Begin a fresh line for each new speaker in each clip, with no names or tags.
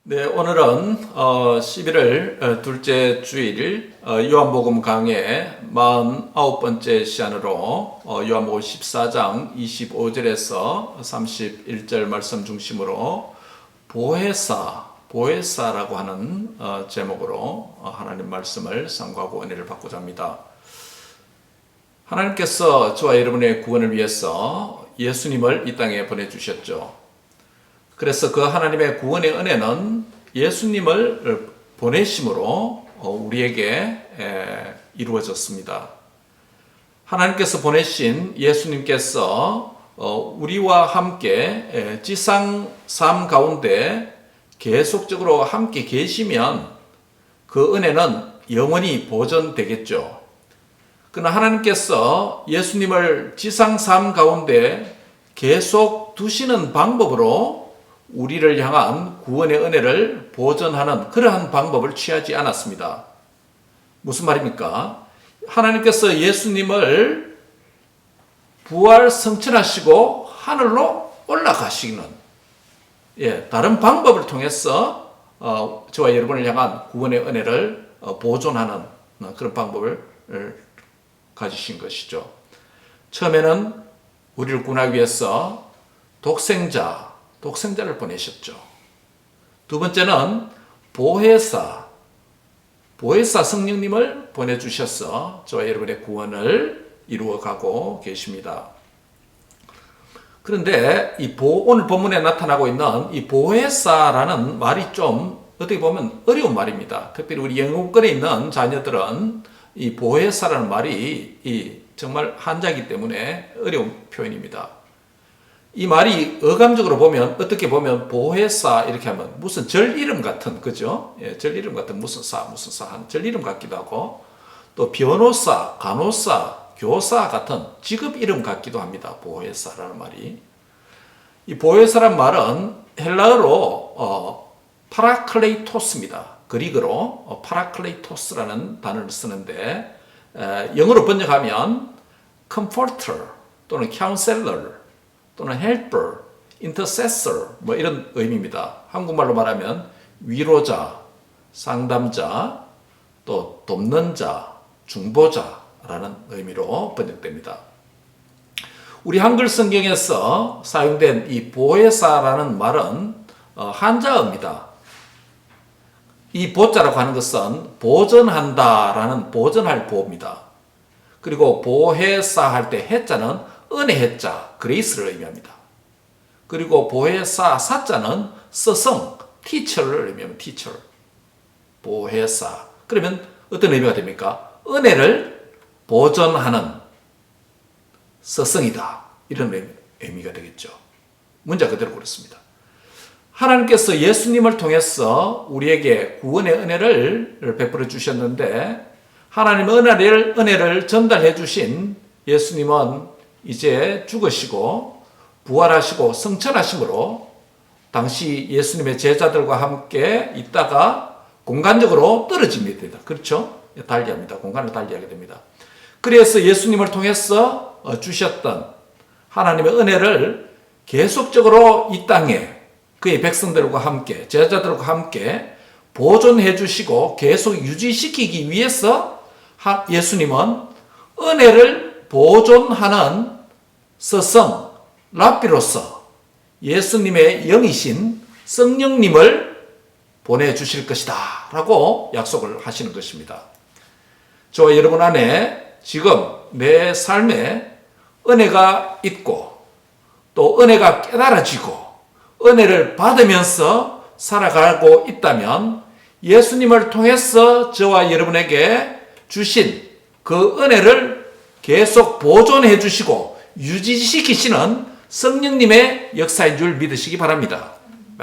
네, 오늘은 11월 둘째 주일 요한복음 강의 49번째 시간으로 요한복음 14장 25절에서 31절 말씀 중심으로 보혜사라고 하는 제목으로 하나님 말씀을 상고하고 은혜를 받고자 합니다. 하나님께서 저와 여러분의 구원을 위해서 예수님을 이 땅에 보내주셨죠. 그래서 그 하나님의 구원의 은혜는 예수님을 보내심으로 우리에게 이루어졌습니다. 하나님께서 보내신 예수님께서 우리와 함께 지상 삶 가운데 계속적으로 함께 계시면 그 은혜는 영원히 보존되겠죠. 그러나 하나님께서 예수님을 지상 삶 가운데 계속 두시는 방법으로 우리를 향한 구원의 은혜를 보존하는 그러한 방법을 취하지 않았습니다. 무슨 말입니까? 하나님께서 예수님을 부활 성천하시고 하늘로 올라가시는 다른 방법을 통해서 저와 여러분을 향한 구원의 은혜를 보존하는 그런 방법을 가지신 것이죠. 처음에는 우리를 구원하기 위해서 독생자를 보내셨죠. 두 번째는 보혜사 성령님을 보내주셔서 저와 여러분의 구원을 이루어가고 계십니다. 그런데 오늘 본문에 나타나고 있는 이 보혜사라는 말이 좀 어떻게 보면 어려운 말입니다. 특별히 우리 영어권에 있는 자녀들은 이 보혜사라는 말이 정말 한자이기 때문에 어려운 표현입니다. 이 말이 어감적으로 보면 어떻게 보면 보혜사 이렇게 하면 무슨 절 이름 같은 그죠? 절 이름 같은 무슨 사 하는 절 이름 같기도 하고 또 변호사, 간호사, 교사 같은 직업 이름 같기도 합니다. 보혜사라는 말이. 이 보혜사란 말은 헬라어로 파라클레이토스입니다. 그리그로 파라클레이토스라는 단어를 쓰는데 영어로 번역하면 comforter 또는 counselor 또는 helper, intercessor 뭐 이런 의미입니다. 한국말로 말하면 위로자, 상담자, 또 돕는 자, 중보자라는 의미로 번역됩니다. 우리 한글 성경에서 사용된 이 보혜사라는 말은 한자어입니다. 이 보자라고 하는 것은 보전한다라는 보전할 보입니다. 그리고 보혜사 할 때 해자는 은혜 해자, 그레이스를 의미합니다. 그리고 보혜사 사자는 스승, teacher를 의미합니다. teacher, 보혜사. 그러면 어떤 의미가 됩니까? 은혜를 보존하는 스승이다. 이런 의미가 되겠죠. 문자 그대로 그렇습니다. 하나님께서 예수님을 통해서 우리에게 구원의 은혜를 베풀어 주셨는데 하나님의 은혜를 전달해 주신 예수님은 이제 죽으시고 부활하시고 성천하심으로 당시 예수님의 제자들과 함께 있다가 공간적으로 떨어집니다. 그렇죠? 달리합니다. 공간을 달리하게 됩니다. 그래서 예수님을 통해서 주셨던 하나님의 은혜를 계속적으로 이 땅에 그의 백성들과 함께 제자들과 함께 보존해 주시고 계속 유지시키기 위해서 예수님은 은혜를 보존하는 스승 랍비로서 예수님의 영이신 성령님을 보내주실 것이다 라고 약속을 하시는 것입니다. 저와 여러분 안에 지금 내 삶에 은혜가 있고 또 은혜가 깨달아지고 은혜를 받으면서 살아가고 있다면 예수님을 통해서 저와 여러분에게 주신 그 은혜를 계속 보존해 주시고 유지시키시는 성령님의 역사인 줄 믿으시기 바랍니다.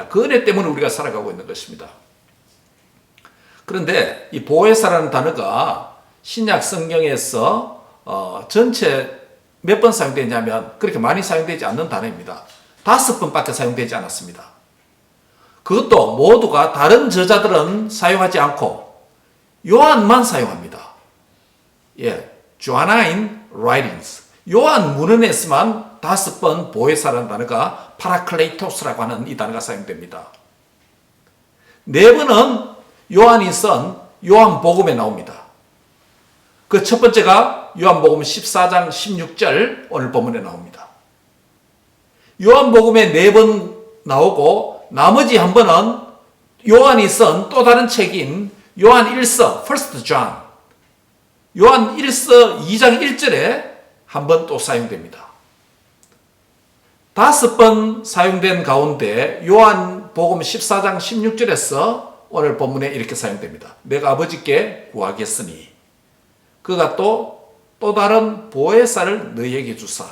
그 은혜 때문에 우리가 살아가고 있는 것입니다. 그런데 이 보혜사라는 단어가 신약 성경에서 전체 몇 번 사용되냐면 그렇게 많이 사용되지 않는 단어입니다. 5번밖에 사용되지 않았습니다. 그것도 모두가 다른 저자들은 사용하지 않고 요한만 사용합니다. Johannine writings. 요한 문헌에서만 5번 보혜사라는 단어가 파라클레이토스라고 하는 이 단어가 사용됩니다. 4번은 요한이 쓴 요한복음에 나옵니다. 그 첫 번째가 요한복음 14장 16절 오늘 본문에 나옵니다. 요한복음에 4번 나오고 나머지 한 번은 요한이 쓴 또 다른 책인 요한 1서, First John, 요한 1서 2장 1절에 한 번 또 사용됩니다. 5번 사용된 가운데 요한복음 14장 16절에서 오늘 본문에 이렇게 사용됩니다. 내가 아버지께 구하겠으니 그가 또 다른 보혜사를 너희에게 주사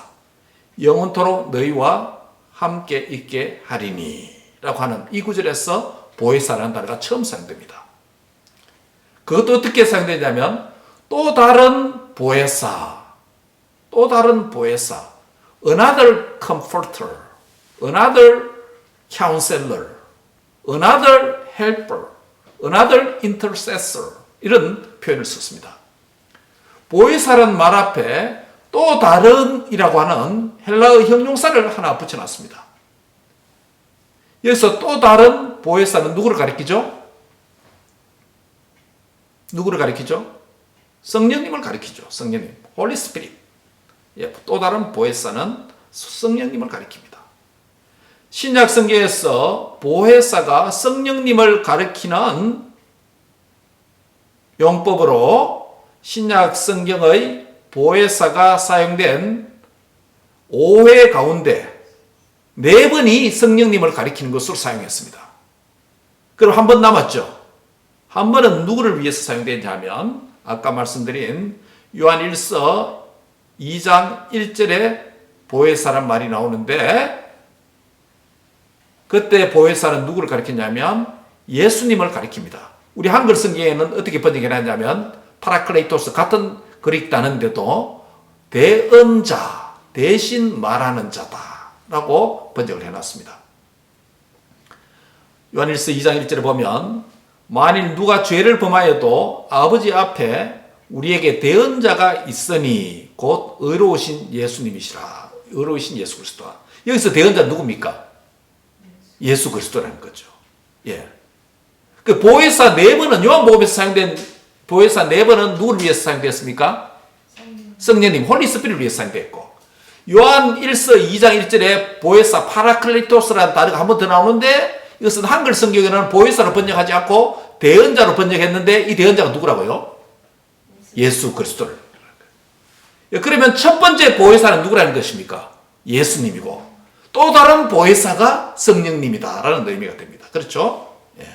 영원토록 너희와 함께 있게 하리니 라고 하는 이 구절에서 보혜사라는 단어가 처음 사용됩니다. 그것도 어떻게 사용되냐면 또 다른 보혜사, another comforter, another counselor, another helper, another intercessor 이런 표현을 썼습니다. 보혜사라는 말 앞에 또 다른이라고 하는 헬라어 형용사를 하나 붙여놨습니다. 여기서 또 다른 보혜사는 누구를 가리키죠? 성령님을 가리키죠. 성령님, Holy Spirit. 또 다른 보혜사는 성령님을 가리킵니다. 신약 성경에서 보혜사가 성령님을 가리키는 용법으로 신약 성경의 보혜사가 사용된 5회 가운데 4번이 성령님을 가리키는 것으로 사용했습니다. 그럼 한 번 남았죠. 한 번은 누구를 위해서 사용되냐 하면 아까 말씀드린 요한 1서 2장 1절에 보혜사란 말이 나오는데 그때 보혜사는 누구를 가리키냐면 예수님을 가리킵니다. 우리 한글 성경에는 어떻게 번역해놨냐면 파라클레이토스 같은 그릭 단어인데도 대언자, 대신 말하는 자다라고 번역을 해놨습니다. 요한일서 2장 1절에 보면 만일 누가 죄를 범하여도 아버지 앞에 우리에게 대언자가 있으니 곧 의로우신 예수님이시라. 의로우신 예수 그리스도라. 여기서 대언자 누굽니까? 예수 그리스도라는 거죠. 예. 그 보혜사 4번은 요한복음에서 사용된 보혜사 4번은 누구를 위해서 사용되었습니까? 성령님, 홀리 스피릿을 위해서 사용됐고 요한 1서 2장 1절에 보혜사 파라클레토스라는 단어가 한 번 더 나오는데 이것은 한글 성경에는 보혜사로 번역하지 않고 대언자로 번역했는데 이 대언자가 누구라고요? 예수 그리스도를. 그러면 첫 번째 보혜사는 누구라는 것입니까? 예수님이고 또 다른 보혜사가 성령님이다라는 의미가 됩니다. 그렇죠? 예.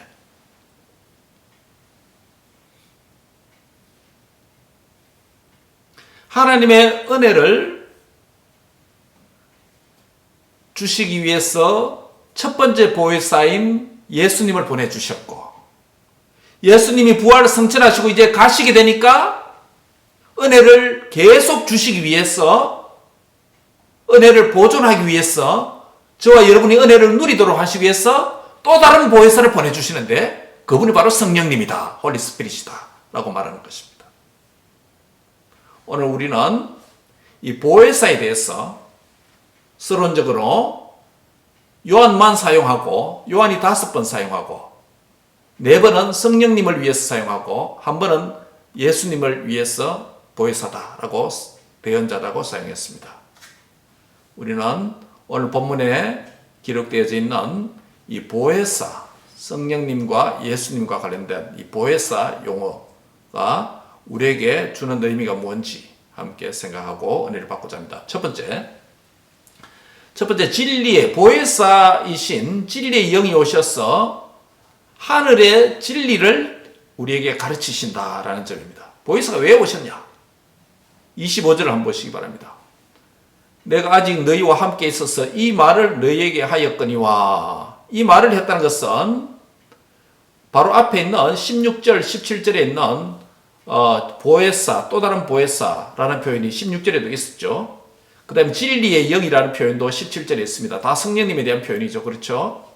하나님의 은혜를 주시기 위해서 첫 번째 보혜사인 예수님을 보내주셨고 예수님이 부활 성천하시고 이제 가시게 되니까 은혜를 계속 주시기 위해서 은혜를 보존하기 위해서 저와 여러분이 은혜를 누리도록 하시기 위해서 또 다른 보혜사를 보내주시는데 그분이 바로 성령님이다. 홀리 스피릿이다. 라고 말하는 것입니다. 오늘 우리는 이 보혜사에 대해서 서론적으로 요한만 사용하고 요한이 5번 사용하고 4번은 성령님을 위해서 사용하고 한 번은 예수님을 위해서 보혜사다라고 대언자라고 사용했습니다. 우리는 오늘 본문에 기록되어져 있는 이 보혜사, 성령님과 예수님과 관련된 이 보혜사 용어가 우리에게 주는 의미가 뭔지 함께 생각하고 은혜를 받고자 합니다. 첫 번째 진리의 보혜사이신 진리의 영이 오셔서 하늘의 진리를 우리에게 가르치신다라는 점입니다. 보혜사가 왜 오셨냐? 25절을 한번 보시기 바랍니다. 내가 아직 너희와 함께 있어서 이 말을 너희에게 하였거니와. 이 말을 했다는 것은 바로 앞에 있는 16절, 17절에 있는 보혜사, 또 다른 보혜사라는 표현이 16절에도 있었죠. 그 다음에 진리의 영이라는 표현도 17절에 있습니다. 다 성령님에 대한 표현이죠. 그렇죠?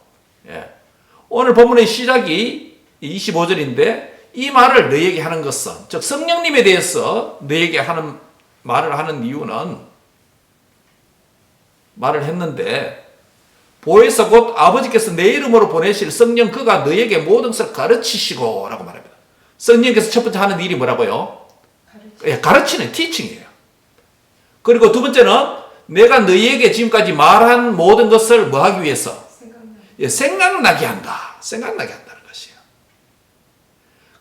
예. 오늘 본문의 시작이 25절인데 이 말을 너희에게 하는 것은, 즉 성령님에 대해서 너희에게 하는 말을 하는 이유는 말을 했는데 보혜사 곧 아버지께서 내 이름으로 보내실 성령 그가 너에게 모든 것을 가르치시고 라고 말합니다. 성령께서 첫 번째 하는 일이 뭐라고요? 가르치는 티칭이에요. 그리고 두 번째는 내가 너희에게 지금까지 말한 모든 것을 뭐 하기 위해서? 생각나게 한다. 생각나게 한다는 것이에요.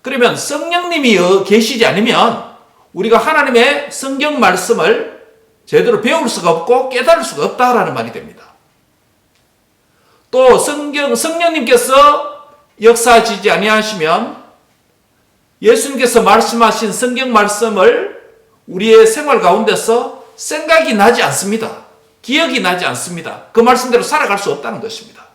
그러면 성령님이 계시지 않으면 우리가 하나님의 성경 말씀을 제대로 배울 수가 없고 깨달을 수가 없다라는 말이 됩니다. 또 성령님께서 역사하시지 아니하시면 예수님께서 말씀하신 성경 말씀을 우리의 생활 가운데서 생각이 나지 않습니다. 기억이 나지 않습니다. 그 말씀대로 살아갈 수 없다는 것입니다.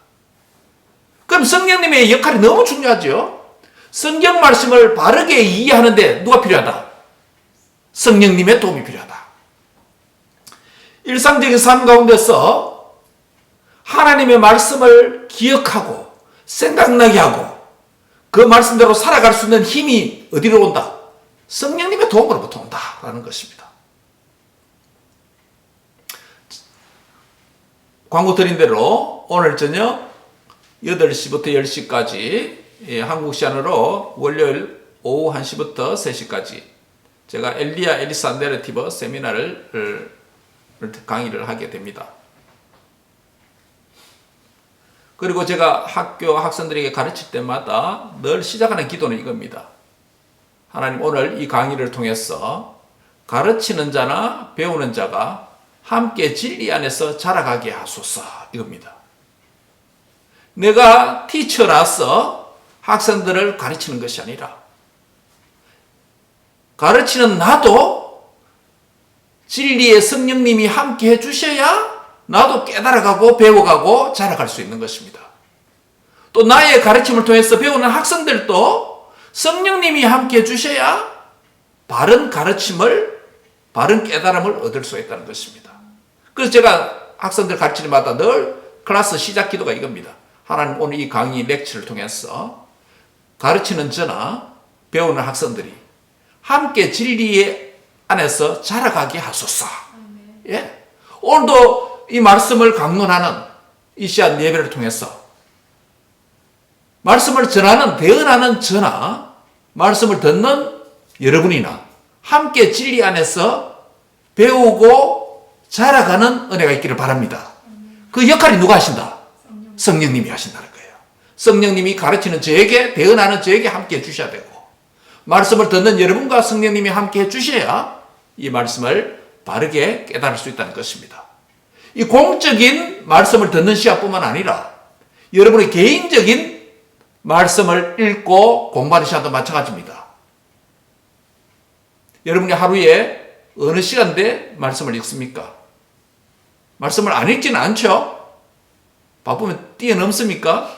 그럼 성령님의 역할이 너무 중요하죠. 성경 말씀을 바르게 이해하는데 누가 필요하다? 성령님의 도움이 필요하다. 일상적인 삶 가운데서 하나님의 말씀을 기억하고 생각나게 하고 그 말씀대로 살아갈 수 있는 힘이 어디로 온다? 성령님의 도움으로부터 온다라는 것입니다. 광고 드린 대로 오늘 저녁 8시부터 10시까지 한국 시간으로 월요일 오후 1시부터 3시까지 제가 엘리야 엘리사 내러티브 세미나를 강의를 하게 됩니다. 그리고 제가 학교 학생들에게 가르칠 때마다 늘 시작하는 기도는 이겁니다. 하나님 오늘 이 강의를 통해서 가르치는 자나 배우는 자가 함께 진리 안에서 자라가게 하소서 이겁니다. 내가 티처라서 학생들을 가르치는 것이 아니라 가르치는 나도 진리의 성령님이 함께 해주셔야 나도 깨달아가고 배워가고 자라갈 수 있는 것입니다. 또 나의 가르침을 통해서 배우는 학생들도 성령님이 함께 해주셔야 바른 가르침을 바른 깨달음을 얻을 수 있다는 것입니다. 그래서 제가 학생들 가르칠 때마다 늘 클래스 시작 기도가 이겁니다. 하나님 오늘 이 강의 렉처를 통해서 가르치는 저나 배우는 학생들이 함께 진리 안에서 자라가게 하소서. 예. 오늘도 이 말씀을 강론하는 이 시간 예배를 통해서 말씀을 전하는 대언하는 저나 말씀을 듣는 여러분이나 함께 진리 안에서 배우고 자라가는 은혜가 있기를 바랍니다. 그 역할이 누가 하신다? 성령님이 하신다는 거예요. 성령님이 가르치는 저에게 대언하는 저에게 함께 해주셔야 되고 말씀을 듣는 여러분과 성령님이 함께 해주셔야 이 말씀을 바르게 깨달을 수 있다는 것입니다. 이 공적인 말씀을 듣는 시간뿐만 아니라 여러분의 개인적인 말씀을 읽고 공부하는 시간도 마찬가지입니다. 여러분이 하루에 어느 시간대 말씀을 읽습니까? 말씀을 안 읽지는 않죠? 바쁘면 뛰어넘습니까?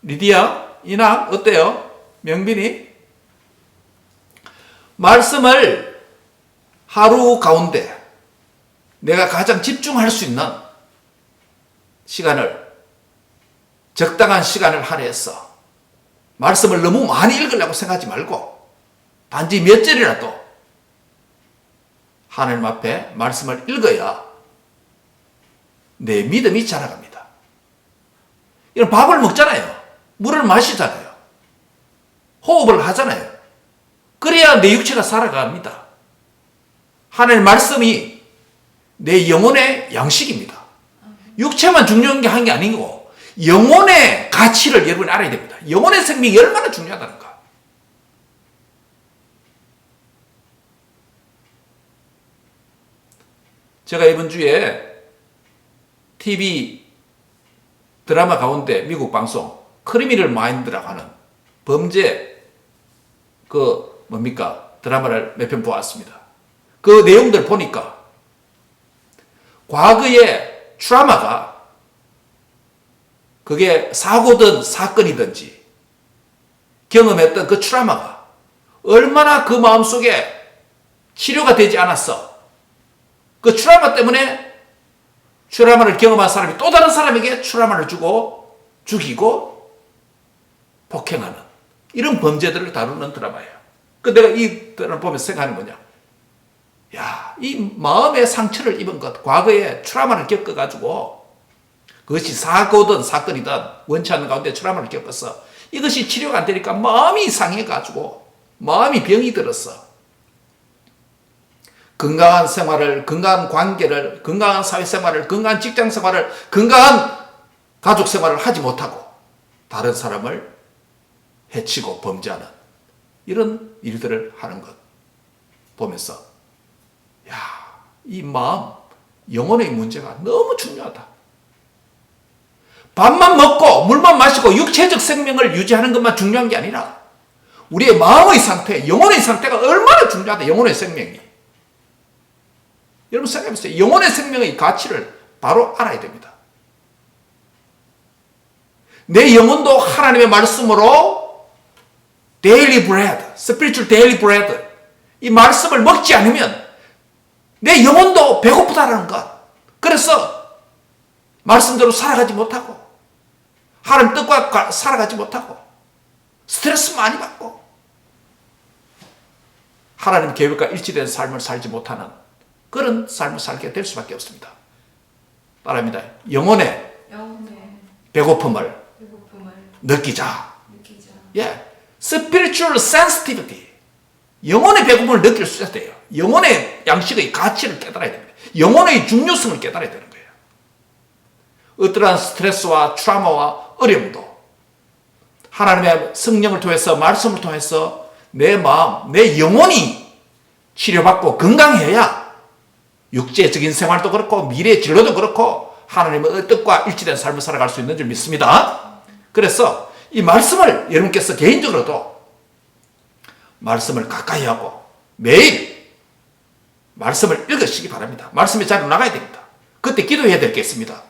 리디아, 이나 어때요? 명빈이? 말씀을 하루 가운데 내가 가장 집중할 수 있는 시간을 적당한 시간을 할애해서 말씀을 너무 많이 읽으려고 생각하지 말고 단지 몇 절이라도 하나님 앞에 말씀을 읽어야 내 믿음이 자라갑니다. 이런 밥을 먹잖아요. 물을 마시잖아요. 호흡을 하잖아요. 그래야 내 육체가 살아갑니다. 하나님의 말씀이 내 영혼의 양식입니다. 육체만 중요한 게 한 게 아니고 영혼의 가치를 여러분이 알아야 됩니다. 영혼의 생명이 얼마나 중요하다는가. 제가 이번 주에 TV 드라마 가운데 미국 방송 크리미널 마인드라고 하는 범죄 드라마를 몇 편 보았습니다. 그 내용들 보니까 과거의 트라우마가 그게 사고든 사건이든지 경험했던 그 트라우마가 얼마나 그 마음속에 치료가 되지 않았어. 그 트라우마 때문에 트라우마를 경험한 사람이 또 다른 사람에게 트라우마를 주고 죽이고 폭행하는 이런 범죄들을 다루는 드라마예요. 그 내가 이 드라마 보면서 생각하는 거냐. 야, 이 마음의 상처를 입은 것, 과거에 트라우마를 겪어가지고 그것이 사고든 사건이든 원치 않는 가운데 트라우마를 겪어서 이것이 치료가 안 되니까 마음이 이상해가지고 마음이 병이 들었어. 건강한 생활을, 건강한 관계를, 건강한 사회생활을, 건강한 직장생활을, 건강한 가족생활을 하지 못하고 다른 사람을 해치고 범죄하는 이런 일들을 하는 것 보면서 야, 이 마음, 영혼의 문제가 너무 중요하다. 밥만 먹고 물만 마시고 육체적 생명을 유지하는 것만 중요한 게 아니라 우리의 마음의 상태, 영혼의 상태가 얼마나 중요하다. 영혼의 생명이. 여러분 생각해보세요. 영혼의 생명의 가치를 바로 알아야 됩니다. 내 영혼도 하나님의 말씀으로 daily bread, spiritual daily bread, 이 말씀을 먹지 않으면 내 영혼도 배고프다라는 것. 그래서 말씀대로 살아가지 못하고 하나님 뜻과 살아가지 못하고 스트레스 많이 받고 하나님 계획과 일치된 삶을 살지 못하는 그런 삶을 살게 될 수밖에 없습니다. 따라합니다. 영혼의 배고픔을 느끼자. 예, spiritual sensitivity. 영혼의 배고픔을 느낄 수 있어야 돼요. 영혼의 양식의 가치를 깨달아야 됩니다. 영혼의 중요성을 깨달아야 되는 거예요. 어떠한 스트레스와 트라우마와 어려움도 하나님의 성령을 통해서 말씀을 통해서 내 마음, 내 영혼이 치료받고 건강해야 육체적인 생활도 그렇고 미래의 진로도 그렇고 하나님의 뜻과 일치된 삶을 살아갈 수 있는 줄 믿습니다. 그래서 이 말씀을 여러분께서 개인적으로도 말씀을 가까이 하고 매일 말씀을 읽으시기 바랍니다. 말씀의 자리로 나가야 됩니다. 그때 기도해야 될 게 있습니다.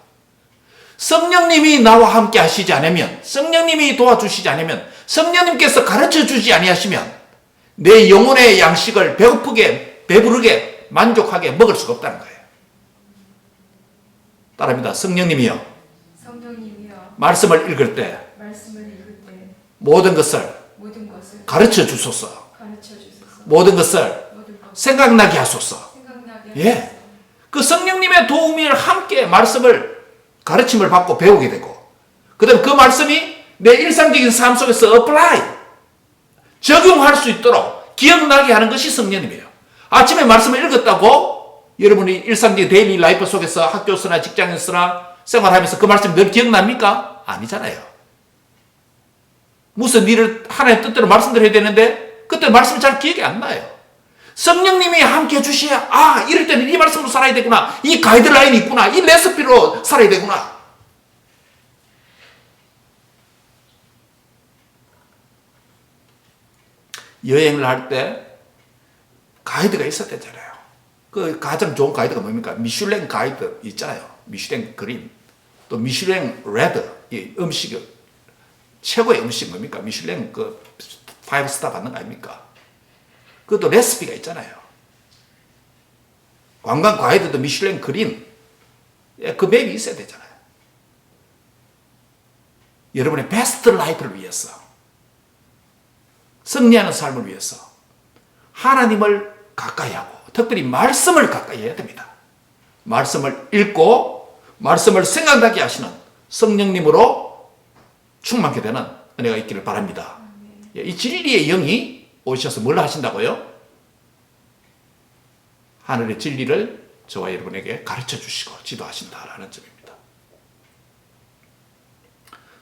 성령님이 나와 함께 하시지 않으면, 성령님이 도와주시지 않으면, 성령님께서 가르쳐 주지 아니하시면 내 영혼의 양식을 배고프게, 배부르게, 만족하게 먹을 수가 없다는 거예요. 따라합니다. 성령님이요. 말씀을 읽을 때 모든 것을 가르쳐 주소서. 모든 것을 생각나게 하소서. 예. 그 성령님의 도움을 함께 말씀을 가르침을 받고 배우게 되고 그 다음에 그 말씀이 내 일상적인 삶 속에서 apply 적용할 수 있도록 기억나게 하는 것이 성령님이에요. 아침에 말씀을 읽었다고 여러분이 일상적인 데일리 라이프 속에서 학교서나 직장에서나 생활하면서 그 말씀이 늘 기억납니까? 아니잖아요. 무슨 일을 하나의 뜻대로 말씀드려야 되는데 그때 말씀이 잘 기억이 안 나요. 성령님이 함께 해주셔야 이럴 때는 이 말씀으로 살아야 되구나. 이 가이드라인이 있구나. 이 레시피로 살아야 되구나. 여행을 할 때 가이드가 있어야 되잖아요. 그 가장 좋은 가이드가 뭡니까? 미슐랭 가이드 있잖아요. 미슐랭 그린 또 미슐랭 레드 이 음식 최고의 음식 뭡니까? 미슐랭 그 5스타 받는 거 아닙니까? 그것도 레시피가 있잖아요. 관광 가이드도 미슐랭 그린 그 맵이 있어야 되잖아요. 여러분의 베스트 라이프를 위해서 승리하는 삶을 위해서 하나님을 가까이 하고 특별히 말씀을 가까이 해야 됩니다. 말씀을 읽고 말씀을 생각나게 하시는 성령님으로 충만케 되는 은혜가 있기를 바랍니다. 이 진리의 영이 오셔서 뭘 하신다고요? 하늘의 진리를 저와 여러분에게 가르쳐 주시고 지도하신다라는 점입니다.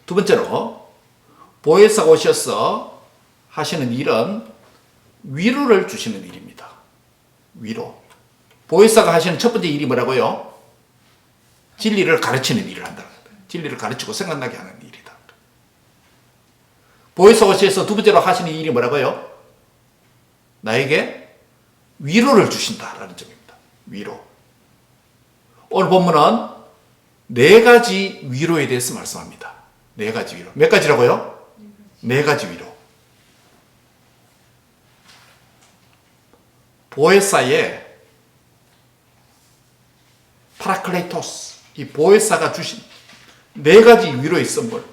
두 번째로 보혜사가 오셔서 하시는 일은 위로를 주시는 일입니다. 위로. 보혜사가 하시는 첫 번째 일이 뭐라고요? 진리를 가르치는 일을 한다는 거예요. 진리를 가르치고 생각나게 하는 일이다. 보혜사가 오셔서 두 번째로 하시는 일이 뭐라고요? 나에게 위로를 주신다라는 점입니다. 위로. 오늘 본문은 네 가지 위로에 대해서 말씀합니다. 네 가지 위로. 몇 가지라고요? 네 가지 위로. 보혜사의 파라클레토스, 이 보혜사가 주신 네 가지 위로의 선물,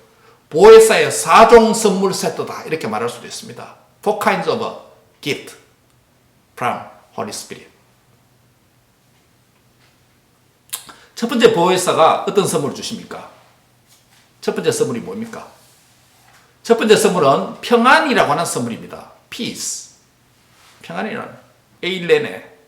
보혜사의 4종 선물 세트다 이렇게 말할 수도 있습니다. Four kinds of gift from Holy Spirit. 첫 번째 보혜사가 어떤 선물을 주십니까? 첫 번째 선물이 뭡니까? 첫 번째 선물은 평안이라고 하는 선물입니다. peace. 평안이라는 에일레네.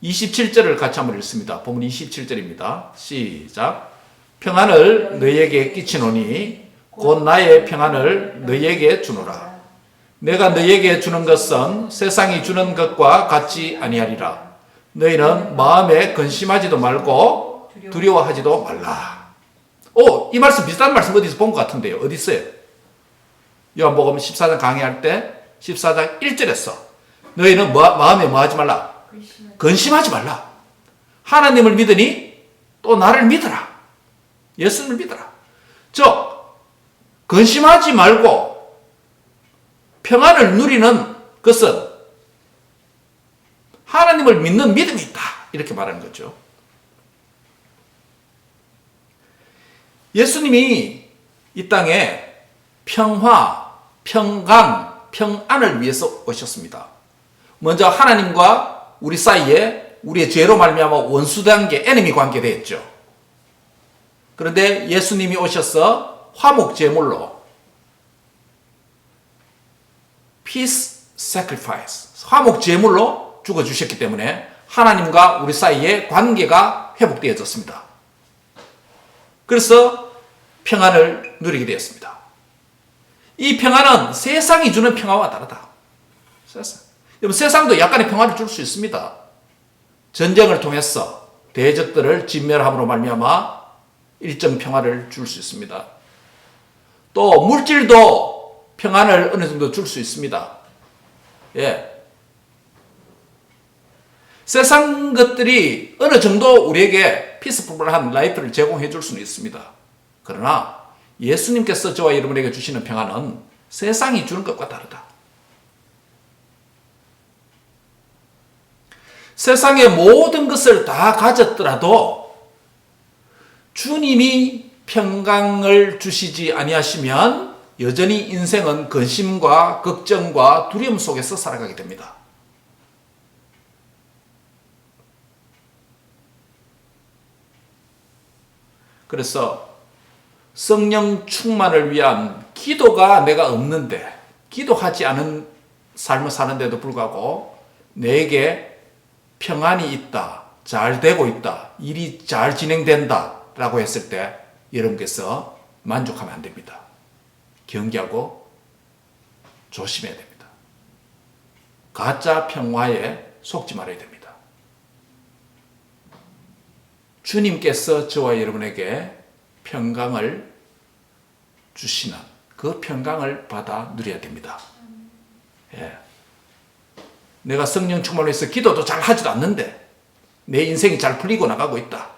27절을 같이 한번 읽습니다. 본문 27절입니다. 시작. 평안을 너희에게 끼치노니 곧 나의 평안을 너희에게 주노라. 내가 너희에게 주는 것은 세상이 주는 것과 같지 아니하리라. 너희는 마음에 근심하지도 말고 두려워하지도 말라. 이 말씀 비슷한 말씀 어디서 본 것 같은데요. 어디 있어요? 요한복음 14장 강의할 때 14장 1절에서 너희는 마음에 뭐 하지 말라? 근심하지 말라. 하나님을 믿으니 또 나를 믿어라. 예수님을 믿어라. 근심하지 말고 평안을 누리는 것은 하나님을 믿는 믿음이 있다. 이렇게 말하는 거죠. 예수님이 이 땅에 평화, 평강, 평안을 위해서 오셨습니다. 먼저 하나님과 우리 사이에 우리의 죄로 말미암아 원수관계, 에너미 관계 되었죠. 그런데 예수님이 오셔서 화목 제물로 peace sacrifice, 화목 제물로 죽어 주셨기 때문에 하나님과 우리 사이의 관계가 회복되어졌습니다. 그래서 평안을 누리게 되었습니다. 이 평안은 세상이 주는 평화와 다르다. 여러분, 세상도 약간의 평화를 줄 수 있습니다. 전쟁을 통해서 대적들을 진멸함으로 말미암아 일정 평화를 줄 수 있습니다. 또 물질도 평안을 어느 정도 줄 수 있습니다. 세상 것들이 어느 정도 우리에게 피스풀한 라이프를 제공해 줄 수는 있습니다. 그러나 예수님께서 저와 여러분에게 주시는 평안은 세상이 주는 것과 다르다. 세상의 모든 것을 다 가졌더라도 주님이 평강을 주시지 아니하시면 여전히 인생은 근심과 걱정과 두려움 속에서 살아가게 됩니다. 그래서 성령 충만을 위한 기도가 내가 없는데, 기도하지 않은 삶을 사는데도 불구하고 내게 평안이 있다, 잘 되고 있다, 일이 잘 진행된다 라고 했을 때 여러분께서 만족하면 안 됩니다. 경계하고 조심해야 됩니다. 가짜 평화에 속지 말아야 됩니다. 주님께서 저와 여러분에게 평강을 주시는 그 평강을 받아 누려야 됩니다. 내가 성령 충만으로 해서 기도도 잘 하지도 않는데 내 인생이 잘 풀리고 나가고 있다.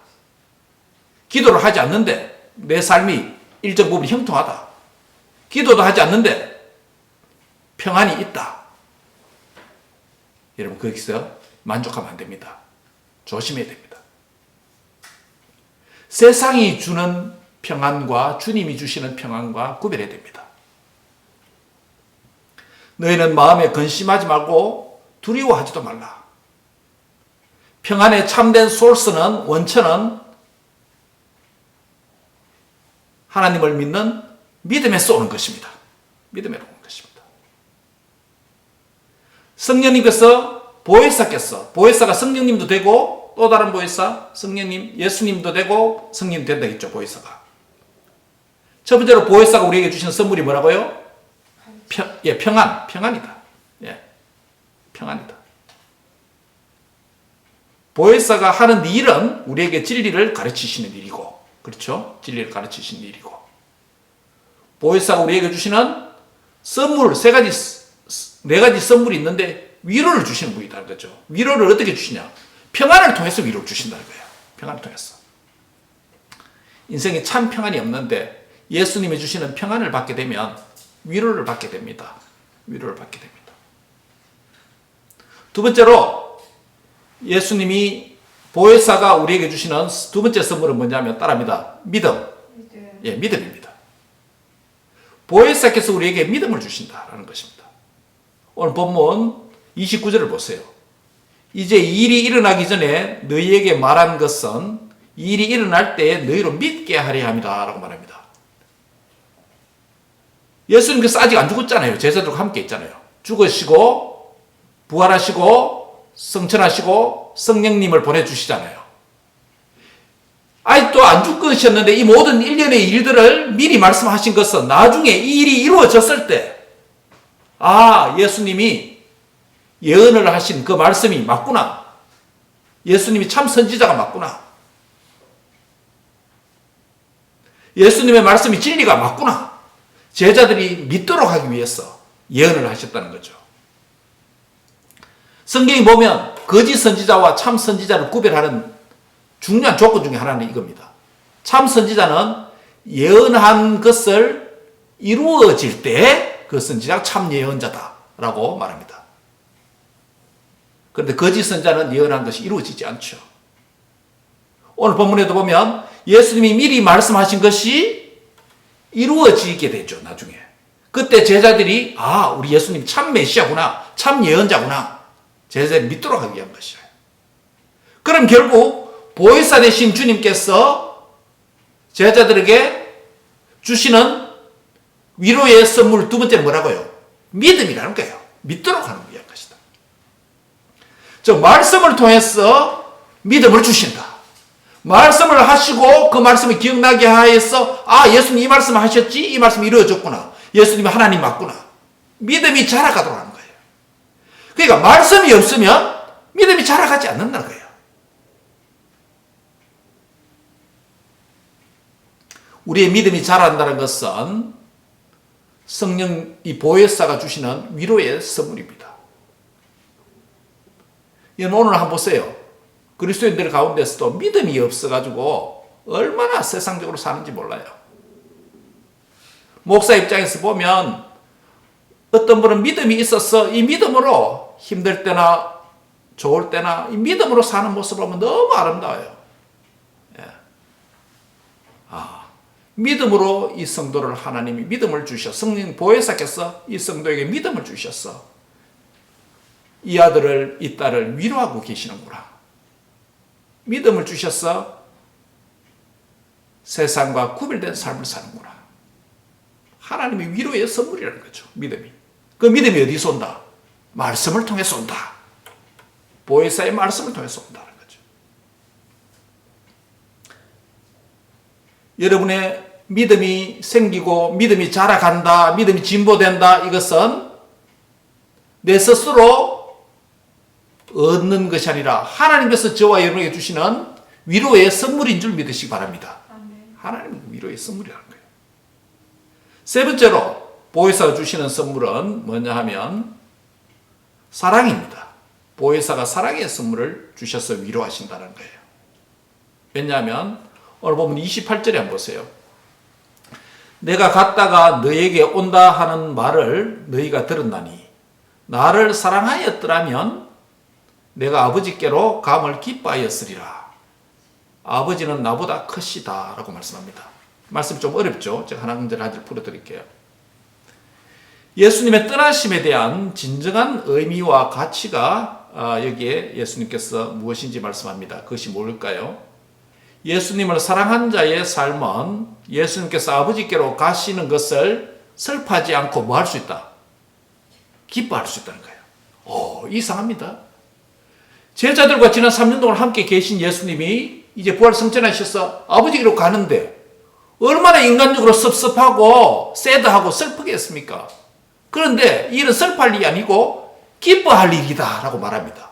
기도를 하지 않는데 내 삶이 일정 부분 형통하다. 기도도 하지 않는데 평안이 있다. 여러분, 거기서 만족하면 안 됩니다. 조심해야 됩니다. 세상이 주는 평안과 주님이 주시는 평안과 구별해야 됩니다. 너희는 마음에 근심하지 말고 두려워하지도 말라. 평안의 참된 소스는, 원천은 하나님을 믿는 믿음에서 오는 것입니다. 믿음에서 오는 것입니다. 성령님께서 보혜사가 성령님도 되고 또 다른 보혜사, 성령님, 예수님도 되고 성령 된다 했죠, 보혜사가. 첫 번째로 보혜사가 우리에게 주시는 선물이 뭐라고요? 평안이다. 평안이다. 보혜사가 하는 일은 우리에게 진리를 가르치시는 일이고, 그렇죠? 진리를 가르치시는 일이고, 보혜사가 우리에게 주시는 선물, 네 가지 선물이 있는데 위로를 주시는 분이라는 거죠. 위로를 어떻게 주시냐? 평안을 통해서 위로를 주신다는 거예요. 평안을 통해서. 인생에 참 평안이 없는데 예수님이 주시는 평안을 받게 되면 위로를 받게 됩니다. 위로를 받게 됩니다. 두 번째로 예수님이 보혜사가 우리에게 주시는 두 번째 선물은 뭐냐면 따라합니다. 믿음. 믿음입니다. 보혜사께서 우리에게 믿음을 주신다라는 것입니다. 오늘 본문 29절을 보세요. 이제 일이 일어나기 전에 너희에게 말한 것은 일이 일어날 때 너희로 믿게 하려 함이다 라고 말합니다. 예수님께서 아직 안 죽었잖아요. 제자들과 함께 있잖아요. 죽으시고 부활하시고 성천하시고 성령님을 보내주시잖아요. 아직도 안 죽으셨는데 이 모든 일련의 일들을 미리 말씀하신 것은 나중에 이 일이 이루어졌을 때 예수님이 예언을 하신 그 말씀이 맞구나. 예수님이 참 선지자가 맞구나. 예수님의 말씀이 진리가 맞구나. 제자들이 믿도록 하기 위해서 예언을 하셨다는 거죠. 성경에 보면 거짓 선지자와 참 선지자를 구별하는 중요한 조건 중에 하나는 이겁니다. 참 선지자는 예언한 것을 이루어질 때 그 선지자가 참 예언자다라고 말합니다. 그런데 거짓 선지자는 예언한 것이 이루어지지 않죠. 오늘 본문에도 보면 예수님이 미리 말씀하신 것이 이루어지게 되죠. 나중에. 그때 제자들이 우리 예수님 참 메시아구나. 참 예언자구나. 제자들이 믿도록 하기 위한 것이에요. 그럼 결국 보혜사 되신 주님께서 제자들에게 주시는 위로의 선물 두 번째는 뭐라고요? 믿음이라는 거예요. 믿도록 하는 위한 것이다. 즉 말씀을 통해서 믿음을 주신다. 말씀을 하시고 그 말씀이 기억나게 하여서 예수님 이 말씀 하셨지? 이 말씀이 이루어졌구나. 예수님이 하나님 맞구나. 믿음이 자라가도록 하는 거예요. 그러니까 말씀이 없으면 믿음이 자라가지 않는다는 거예요. 우리의 믿음이 자란다는 것은 성령 이 보혜사가 주시는 위로의 선물입니다. 이건 오늘 한번 보세요. 그리스도인들 가운데서도 믿음이 없어가지고 얼마나 세상적으로 사는지 몰라요. 목사 입장에서 보면 어떤 분은 믿음이 있어서 이 믿음으로 힘들 때나 좋을 때나 이 믿음으로 사는 모습을 보면 너무 아름다워요. 믿음으로 이 성도를 하나님이 믿음을 주셔 성령 보혜사께서 이 성도에게 믿음을 주셔서 이 아들을 이 딸을 위로하고 계시는구나. 믿음을 주셔서 세상과 구별된 삶을 사는구나. 하나님의 위로의 선물이라는 거죠. 믿음이. 그 믿음이 어디서 온다? 말씀을 통해서 온다. 보혜사의 말씀을 통해서 온다는 거죠. 여러분의 믿음이 생기고 믿음이 자라간다, 믿음이 진보된다, 이것은 내 스스로 얻는 것이 아니라 하나님께서 저와 여러분에게 주시는 위로의 선물인 줄 믿으시기 바랍니다. 하나님의 위로의 선물이라는 거예요. 세 번째로 보혜사가 주시는 선물은 뭐냐 하면 사랑입니다. 보혜사가 사랑의 선물을 주셔서 위로하신다는 거예요. 왜냐하면 오늘 보면 28절에 한번 보세요. 내가 갔다가 너에게 온다 하는 말을 너희가 들었나니 나를 사랑하였더라면 내가 아버지께로 감을 기뻐하였으리라. 아버지는 나보다 크시다 라고 말씀합니다. 말씀 좀 어렵죠? 제가 한 문제를 한줄 풀어드릴게요. 예수님의 떠나심에 대한 진정한 의미와 가치가 여기에 예수님께서 무엇인지 말씀합니다. 그것이 뭘까요? 예수님을 사랑한 자의 삶은 예수님께서 아버지께로 가시는 것을 슬퍼하지 않고 뭐 할 수 있다? 기뻐할 수 있다는 거예요. 이상합니다. 제자들과 지난 3년 동안 함께 계신 예수님이 이제 부활 성천하셔서 아버지께로 가는데 얼마나 인간적으로 섭섭하고 새드하고 슬프겠습니까? 그런데 이 일은 슬퍼할 일이 아니고 기뻐할 일이다 라고 말합니다.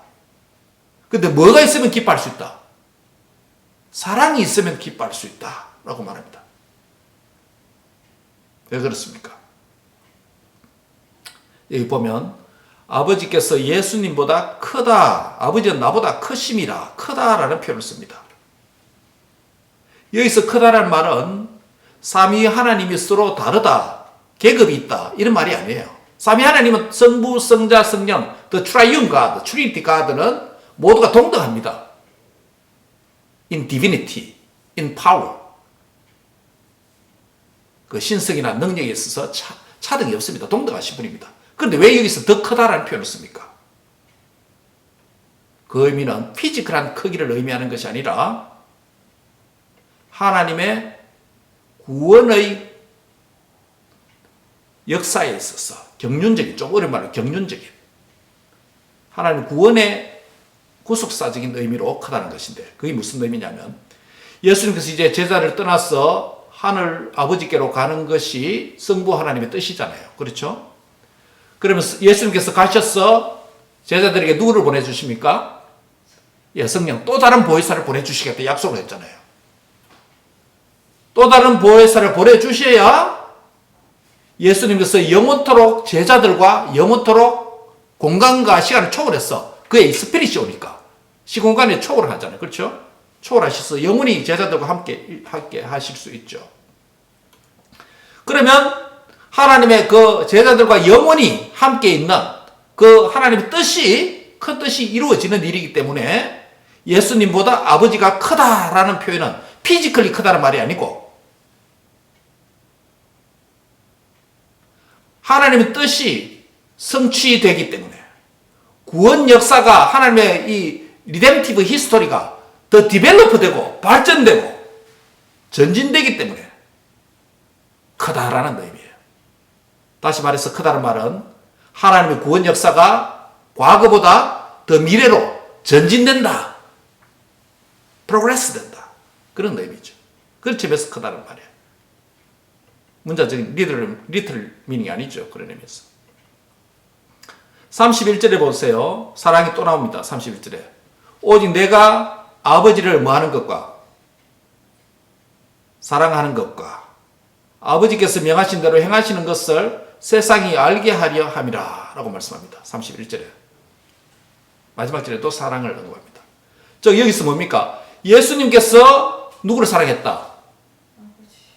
그런데 뭐가 있으면 기뻐할 수 있다? 사랑이 있으면 기뻐할 수 있다 라고 말합니다. 왜 그렇습니까? 여기 보면 아버지께서 예수님보다 크다, 아버지는 나보다 크심이라, 크다라는 표현을 씁니다. 여기서 크다라는 말은 삼위 하나님이 서로 다르다, 계급이 있다 이런 말이 아니에요. 삼위 하나님은 성부, 성자, 성령, the triune God, Trinity God는 모두가 동등합니다. In divinity, in power. 그 신성이나 능력에 있어서 차등이 없습니다. 동등하신 분입니다. 그런데 왜 여기서 더 크다라는 표현을 씁니까? 그 의미는 피지컬한 크기를 의미하는 것이 아니라 하나님의 구원의 역사에 있어서 경륜적인, 좀 어려운 말로 경륜적인 하나님 구원의 구속사적인 의미로 크다는 것인데, 그게 무슨 의미냐면 예수님께서 이제 제자를 떠나서 하늘 아버지께로 가는 것이 성부 하나님의 뜻이잖아요. 그렇죠? 그러면 예수님께서 가셔서 제자들에게 누구를 보내주십니까? 예, 성령, 또 다른 보혜사를 보내주시겠다 약속을 했잖아요. 또 다른 보혜사를 보내주셔야 예수님께서 영원토록 제자들과 영원토록 공간과 시간을 초월해서 그의 스피릿이 오니까 시공간에 초월을 하잖아요. 그렇죠? 초월하셔서 영원히 제자들과 함께 하실 수 있죠. 그러면 하나님의 그 제자들과 영원히 함께 있는 그 하나님의 뜻이, 큰 뜻이 이루어지는 일이기 때문에 예수님보다 아버지가 크다라는 표현은 피지컬리 크다는 말이 아니고 하나님의 뜻이 성취되기 때문에 구원 역사가 하나님의 이 리뎀티브 히스토리가 더 디벨로프되고 발전되고 전진되기 때문에 크다라는 의미예요. 다시 말해서 크다는 말은 하나님의 구원 역사가 과거보다 더 미래로 전진된다. 프로그레스 된다. 그런 의미죠. 그런 점에서 크다는 말이에요. 문자적인 리틀 미닝이 아니죠. 그런 의미에서. 31절에 보세요. 사랑이 또 나옵니다. 31절에. 오직 내가 아버지를 뭐하는 것과 사랑하는 것과 아버지께서 명하신 대로 행하시는 것을 세상이 알게 하려 함이라 라고 말씀합니다. 31절에. 마지막 절에도 사랑을 언급합니다. 여기서 뭡니까? 예수님께서 누구를 사랑했다?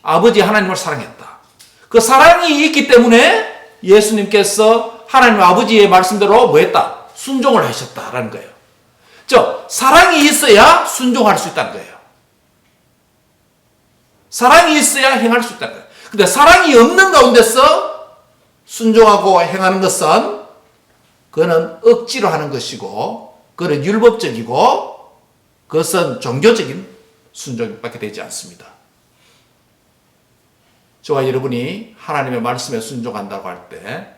아버지 하나님을 사랑했다. 그 사랑이 있기 때문에 예수님께서 하나님 아버지의 말씀대로 뭐 했다? 순종을 하셨다라는 거예요. 사랑이 있어야 순종할 수 있다는 거예요. 사랑이 있어야 행할 수 있다는 거예요. 근데 사랑이 없는 가운데서 순종하고 행하는 것은 그거는 억지로 하는 것이고 그거는 율법적이고 그것은 종교적인 순종밖에 되지 않습니다. 저와 여러분이 하나님의 말씀에 순종한다고 할 때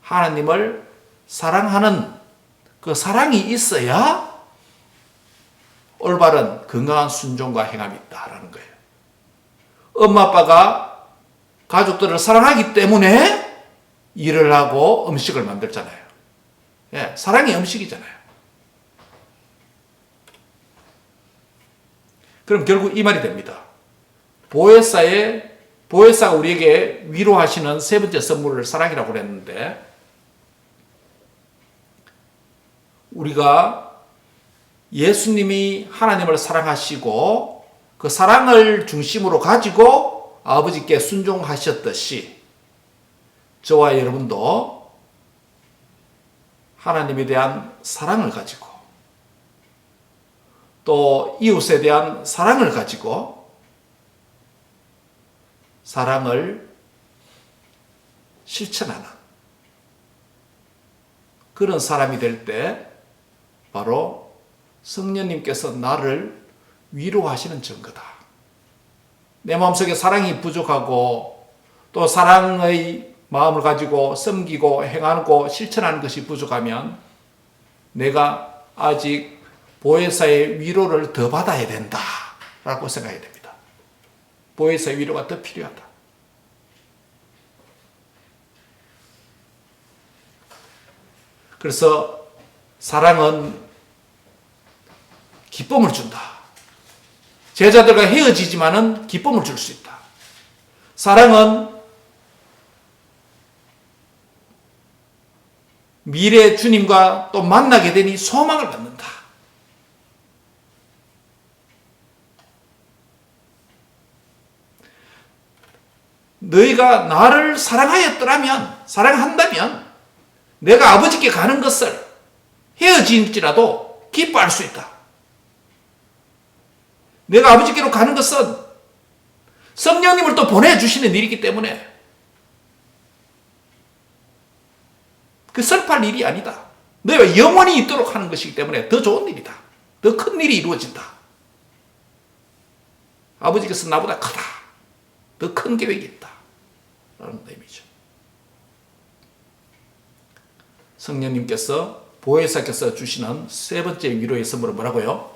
하나님을 사랑하는 그 사랑이 있어야 올바른 건강한 순종과 행함이 있다라는 거예요. 엄마 아빠가 가족들을 사랑하기 때문에 일을 하고 음식을 만들잖아요. 예, 사랑이 음식이잖아요. 그럼 결국 이 말이 됩니다. 보혜사가 우리에게 위로하시는 세 번째 선물을 사랑이라고 그랬는데, 우리가 예수님이 하나님을 사랑하시고 그 사랑을 중심으로 가지고 아버지께 순종하셨듯이 저와 여러분도 하나님에 대한 사랑을 가지고 또 이웃에 대한 사랑을 가지고 사랑을 실천하는 그런 사람이 될 때 바로 성령님께서 나를 위로하시는 증거다. 내 마음속에 사랑이 부족하고 또 사랑의 마음을 가지고 섬기고 행하고 실천하는 것이 부족하면 내가 아직 보혜사의 위로를 더 받아야 된다라고 생각해야 됩니다. 보혜사의 위로가 더 필요하다. 그래서 사랑은 기쁨을 준다. 제자들과 헤어지지만은 기쁨을 줄 수 있다. 사랑은 미래 주님과 또 만나게 되니 소망을 갖는다. 너희가 나를 사랑한다면 내가 아버지께 가는 것을 헤어질지라도 기뻐할 수 있다. 내가 아버지께로 가는 것은 성령님을 또 보내주시는 일이기 때문에 그 슬퍼할 일이 아니다. 너희와 영원히 있도록 하는 것이기 때문에 더 좋은 일이다. 더 큰 일이 이루어진다. 아버지께서 나보다 크다. 더 큰 계획이 있다. 라는 의미죠. 성령님께서 보혜사께서 주시는 세 번째 위로의 선물은 뭐라고요?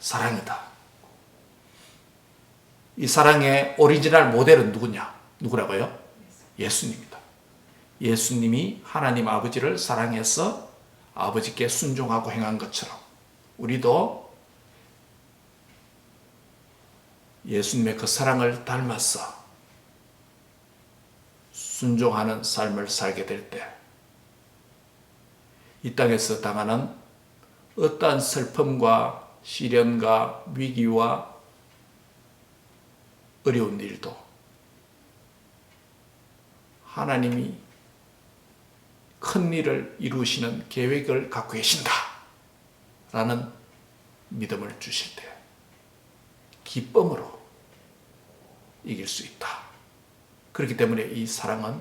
사랑이다. 이 사랑의 오리지널 모델은 누구라고요? 예수님이다. 예수님이 하나님 아버지를 사랑해서 아버지께 순종하고 행한 것처럼 우리도 예수님의 그 사랑을 닮아서 순종하는 삶을 살게 될 때 이 땅에서 당하는 어떠한 슬픔과 시련과 위기와 어려운 일도 하나님이 큰 일을 이루시는 계획을 갖고 계신다 라는 믿음을 주실 때 기쁨으로 이길 수 있다. 그렇기 때문에 이 사랑은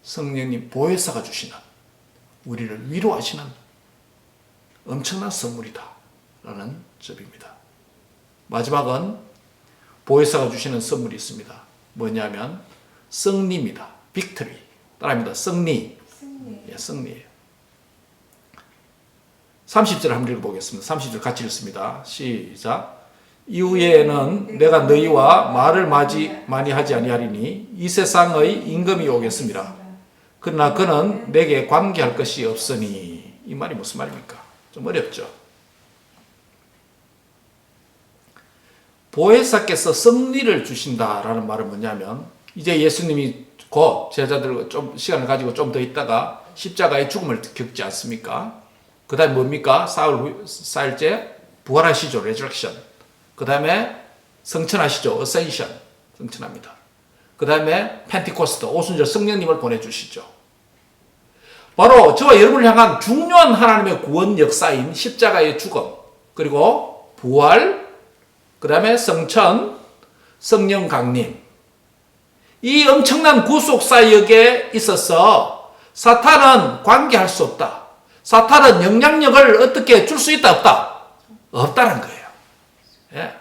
성령님 보혜사가 주시는 우리를 위로하시는 엄청난 선물이다 라는 점입니다. 마지막은 보혜사가 주시는 선물이 있습니다. 뭐냐면 승리입니다. 빅토리. 따라합니다. 승리. 예, 승리예요. 30절 한번 읽어보겠습니다. 30절 같이 읽습니다. 시작. 이후에는 내가 너희와 말을 많이 하지 아니하리니 이 세상의 임금이 오겠습니다. 그러나 그는 내게 관계할 것이 없으니. 이 말이 무슨 말입니까? 좀 어렵죠. 보혜사께서 승리를 주신다라는 말은 뭐냐면 이제 예수님이 곧 제자들과 좀 시간을 가지고 좀 더 있다가 십자가의 죽음을 겪지 않습니까? 그 다음에 뭡니까? 사흘째 부활하시죠. 레저렉션. 그 다음에 성천하시죠. 어센션. 성천합니다. 그 다음에 펜티코스트. 오순절 성령님을 보내주시죠. 바로 저와 여러분을 향한 중요한 하나님의 구원 역사인 십자가의 죽음, 그리고 부활, 그 다음에 성천, 성령 강림. 이 엄청난 구속 사역에 있어서 사탄은 관계할 수 없다. 사탄은 영향력을 어떻게 줄 수 있다, 없다? 없다는 거예요. 예.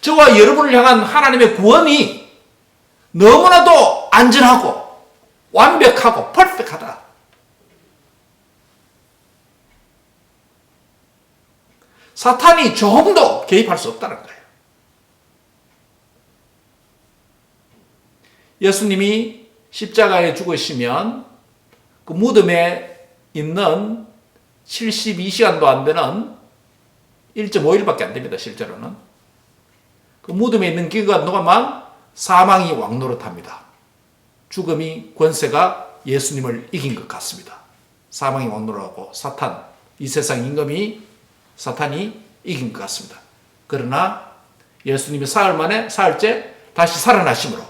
저와 여러분을 향한 하나님의 구원이 너무나도 안전하고 완벽하고 퍼펙트하다. 사탄이 조금도 개입할 수 없다는 거예요. 예수님이 십자가에 죽으시면 그 무덤에 있는 72시간도 안 되는 1.5일밖에 안 됩니다. 실제로는. 그 무덤에 있는 기간 동안만 사망이 왕노릇합니다. 죽음이 권세가 예수님을 이긴 것 같습니다. 사망이 왕노릇하고 사탄, 이 세상 임금이 사탄이 이긴 것 같습니다. 그러나 예수님이 사흘째 다시 살아나심으로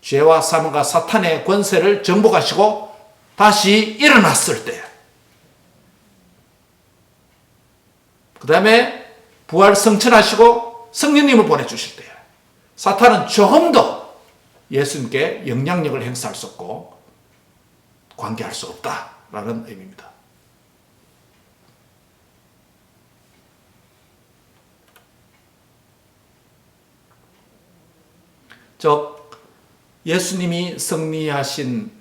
죄와 사망과 사탄의 권세를 정복하시고 다시 일어났을 때, 그 다음에 부활 성천하시고 성령님을 보내주실 때 사탄은 조금 더 예수님께 영향력을 행사할 수 없고 관계할 수 없다라는 의미입니다. 즉 예수님이 승리하신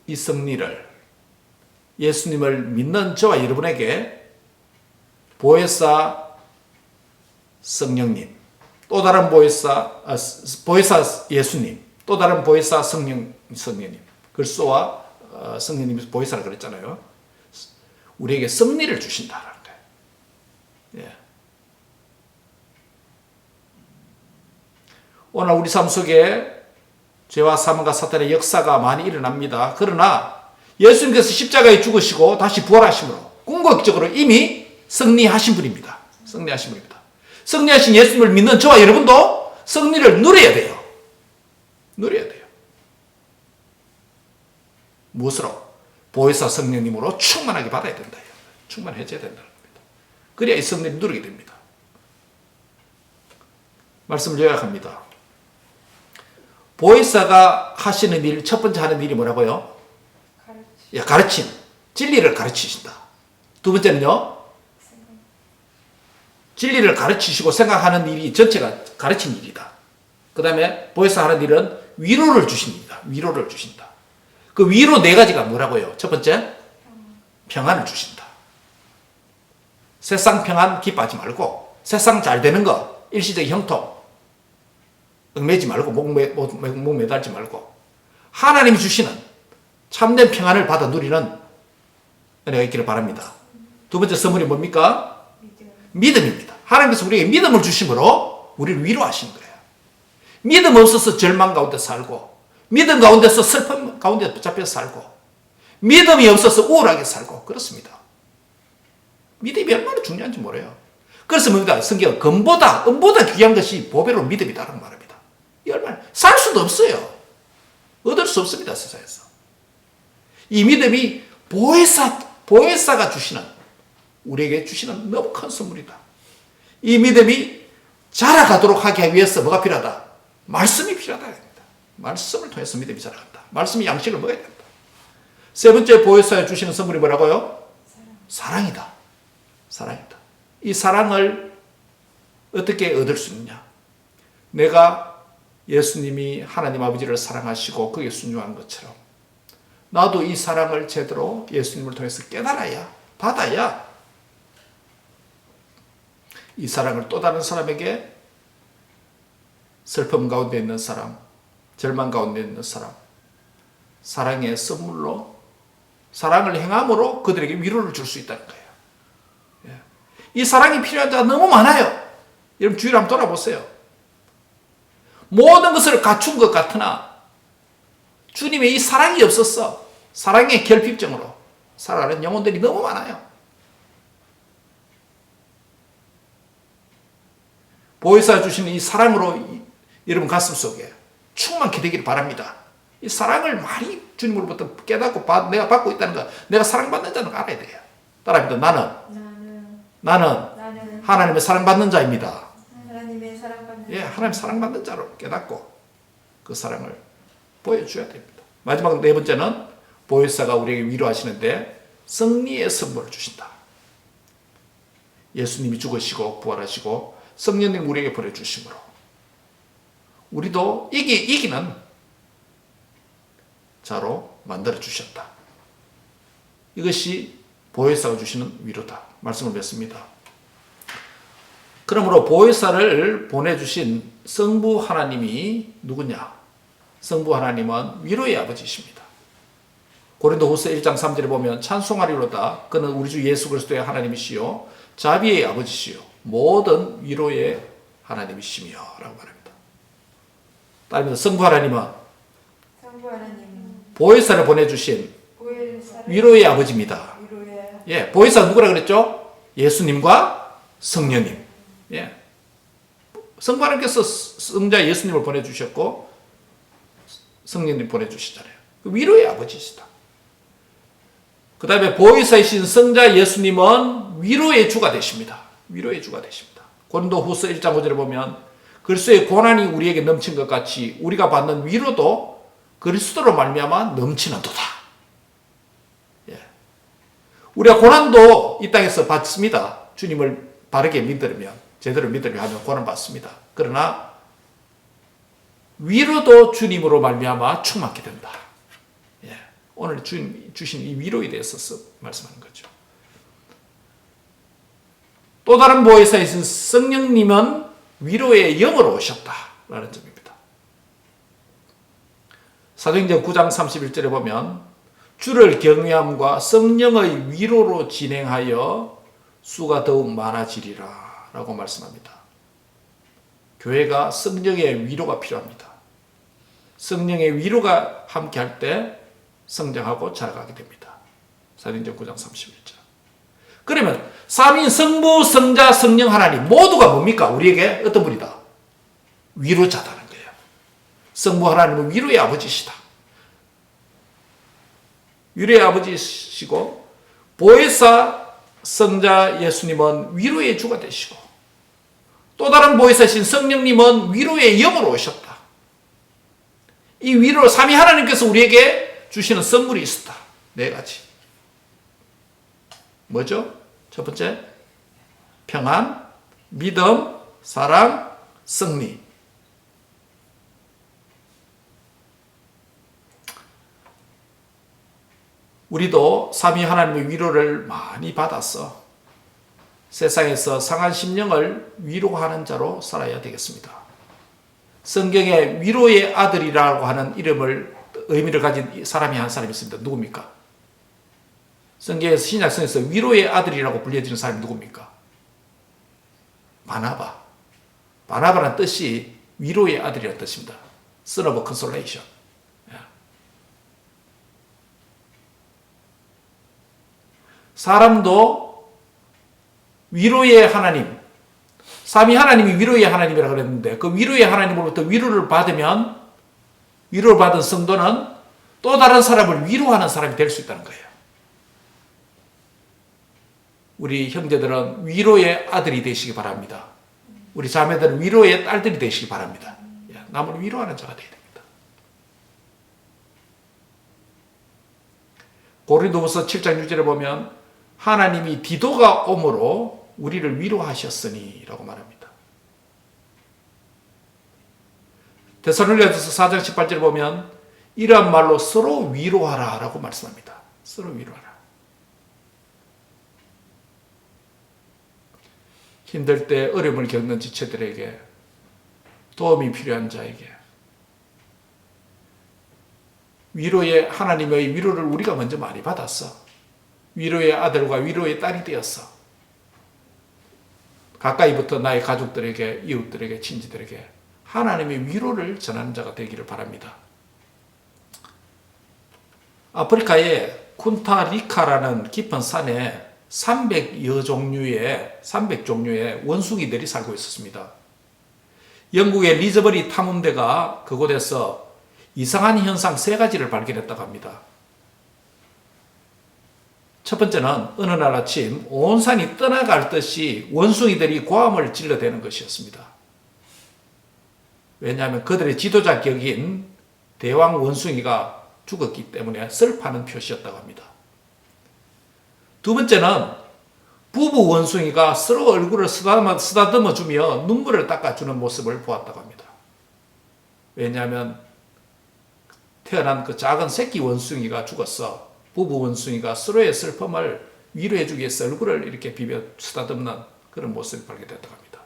이 승리를 예수님을 믿는 저와 여러분에게 보혜사 성령님, 또 다른 보혜사 예수님, 또 다른 보혜사 성령님, 그리스도와 성령님이 보혜사를 그랬잖아요. 우리에게 승리를 주신다라는 거예요. 예. 오늘 우리 삶 속에 죄와 사망과 사탄의 역사가 많이 일어납니다. 그러나 예수님께서 십자가에 죽으시고 다시 부활하심으로 궁극적으로 이미 승리하신 분입니다. 승리하신 분입니다. 승리하신 예수님을 믿는 저와 여러분도 승리를 누려야 돼요. 누려야 돼요. 무엇으로? 보혜사 성령님으로 충만하게 받아야 된다. 충만해져야 된다는 겁니다. 그래야 이 승리를 누리게 됩니다. 말씀을 요약합니다. 보혜사가 하시는 일, 첫 번째 하는 일이 뭐라고요? 가르침. 진리를 가르치신다. 두 번째는요, 진리를 가르치시고 생각하는 일이 전체가 가르친 일이다. 그 다음에 보혜사 하는 일은 위로를 주십니다. 위로를 주신다. 그 위로 네 가지가 뭐라고요? 첫 번째, 평안을 주신다. 세상 평안 기뻐하지 말고, 세상 잘 되는 거, 일시적 형통, 얽매지 말고, 목 매달지 말고, 하나님이 주시는 참된 평안을 받아 누리는 은혜가 있기를 바랍니다. 두 번째 선물이 뭡니까? 믿음입니다. 하나님께서 우리에게 믿음을 주심으로 우리를 위로하시는 거예요. 믿음 없어서 절망 가운데 살고, 믿음 가운데서 슬픔 가운데 붙잡혀 살고, 믿음이 없어서 우울하게 살고, 그렇습니다. 믿음이 얼마나 중요한지 몰라요. 그래서 뭡니까? 성경은 금보다, 은보다 귀한 것이 보배로 믿음이다라는 말입니다. 이 얼마나, 살 수도 없어요. 얻을 수 없습니다, 세상에서. 이 믿음이 보혜사가 주시는, 우리에게 주시는 너무 큰 선물이다. 이 믿음이 자라가도록 하기 위해서 뭐가 필요하다? 말씀이 필요하다. 말씀을 통해서 믿음이 자라간다. 말씀이 양식을 먹어야 된다. 세 번째 보혜사에 주시는 선물이 뭐라고요? 사랑이다. 사랑이다. 이 사랑을 어떻게 얻을 수 있느냐? 내가 예수님이 하나님 아버지를 사랑하시고 그게 순종한 것처럼 나도 이 사랑을 제대로 예수님을 통해서 깨달아야, 받아야 이 사랑을 또 다른 사람에게, 슬픔 가운데 있는 사람, 절망 가운데 있는 사람, 사랑의 선물로, 사랑을 행함으로 그들에게 위로를 줄 수 있다는 거예요. 이 사랑이 필요한 자가 너무 많아요. 여러분 주위를 한번 돌아보세요. 모든 것을 갖춘 것 같으나 주님의 이 사랑이 없었어. 사랑의 결핍증으로 살아가는 영혼들이 너무 많아요. 보혜사 주시는 이 사랑으로 여러분 가슴 속에 충만케 되기를 바랍니다. 이 사랑을 많이 주님으로부터 깨닫고 내가 받고 있다는 거, 내가 사랑받는 자는 알아야 돼요. 따라합니다. 나는 하나님의 사랑받는 자입니다.
하나님의 사랑받는
예, 하나님 사랑받는 자로 깨닫고 그 사랑을 보여줘야 됩니다. 마지막 네 번째는 보혜사가 우리에게 위로하시는데 승리의 선물을 주신다. 예수님이 죽으시고 부활하시고 성령님 우리에게 보내주심으로 우리도 이기는 자로 만들어 주셨다. 이것이 보혜사가 주시는 위로다. 말씀을 맺습니다. 그러므로 보혜사를 보내주신 성부 하나님이 누구냐? 성부 하나님은 위로의 아버지이십니다. 고린도후서 1장 3절에 보면 찬송하리로다. 그는 우리 주 예수 그리스도의 하나님이시요 자비의 아버지시요 모든 위로의 하나님이시며 라고 말합니다. 따르면서 성부 하나님은 보혜사를 보내주신 위로의 아버지입니다. 예, 보혜사 누구라 그랬죠? 예수님과 성령님. 예. 성부 하나님께서 성자 예수님을 보내주셨고 성령님 보내주시잖아요. 위로의 아버지시다. 그 다음에 보혜사이신 성자 예수님은 위로의 주가 되십니다. 위로의 주가 되십니다. 고린도후서 1장 5절에 보면 그리스도의 고난이 우리에게 넘친 것 같이 우리가 받는 위로도 그리스도로 말미암아 넘치는도다. 예. 우리가 고난도 이 땅에서 받습니다. 주님을 바르게 믿으면, 제대로 믿으려 하면 고난 받습니다. 그러나 위로도 주님으로 말미암아 충만케 된다. 예. 오늘 주님 주신 이 위로에 대해서 말씀하는 거죠. 또 다른 보혜사이신 성령님은 위로의 영으로 오셨다라는 점입니다. 사도행전 9장 31절에 보면 주를 경외함과 성령의 위로로 진행하여 수가 더욱 많아지리라 라고 말씀합니다. 교회가 성령의 위로가 필요합니다. 성령의 위로가 함께 할 때 성장하고 자라가게 됩니다. 사도행전 9장 31절. 그러면 삼위인 성부, 성자, 성령 하나님 모두가 뭡니까? 우리에게 어떤 분이다? 위로자다는 거예요. 성부 하나님은 위로의 아버지시다. 위로의 아버지시고 보혜사 성자 예수님은 위로의 주가 되시고 또 다른 보혜사신 성령님은 위로의 영으로 오셨다. 이 위로 삼위 하나님께서 우리에게 주시는 선물이 있었다. 네 가지. 뭐죠? 첫 번째, 평안, 믿음, 사랑, 승리. 우리도 삼위 하나님의 위로를 많이 받았어. 세상에서 상한 심령을 위로하는 자로 살아야 되겠습니다. 성경에 위로의 아들이라고 하는 의미를 가진 사람이 한 사람이 있습니다. 누굽니까? 성경에서 신약성에서 위로의 아들이라고 불려지는 사람이 누굽니까? 바나바. 바나바라는 뜻이 위로의 아들이라는 뜻입니다. Son of consolation. 사람도 위로의 하나님, 삼위 하나님이 위로의 하나님이라고 그랬는데 그 위로의 하나님으로부터 위로를 받으면 위로를 받은 성도는 또 다른 사람을 위로하는 사람이 될 수 있다는 거예요. 우리 형제들은 위로의 아들이 되시기 바랍니다. 우리 자매들은 위로의 딸들이 되시기 바랍니다. 남을 위로하는 자가 되어야 됩니다. 고린도후서 7장 6절에 보면 하나님이 디도가 오므로 우리를 위로하셨으니 라고 말합니다. 데살로니가전서 4장 18절에 보면 이러한 말로 서로 위로하라 라고 말씀합니다. 서로 위로하라. 힘들 때 어려움을 겪는 지체들에게, 도움이 필요한 자에게 하나님의 위로를 우리가 먼저 많이 받았어. 위로의 아들과 위로의 딸이 되었어. 가까이부터 나의 가족들에게, 이웃들에게, 친지들에게 하나님의 위로를 전하는 자가 되기를 바랍니다. 아프리카의 쿤타리카라는 깊은 산에 300여 종류의 원숭이들이 살고 있었습니다. 영국의 리저버리 탐험대가 그곳에서 이상한 현상 3가지를 발견했다고 합니다. 첫 번째는 어느 날 아침 온 산이 떠나갈 듯이 원숭이들이 고함을 질러대는 것이었습니다. 왜냐하면 그들의 지도자 격인 대왕 원숭이가 죽었기 때문에 슬퍼하는 표시였다고 합니다. 두 번째는 부부 원숭이가 서로 얼굴을 쓰다듬어 주며 눈물을 닦아주는 모습을 보았다고 합니다. 왜냐하면 태어난 그 작은 새끼 원숭이가 죽었어. 부부 원숭이가 서로의 슬픔을 위로해주기 위해서 얼굴을 이렇게 비벼 쓰다듬는 그런 모습이 발견됐다고 합니다.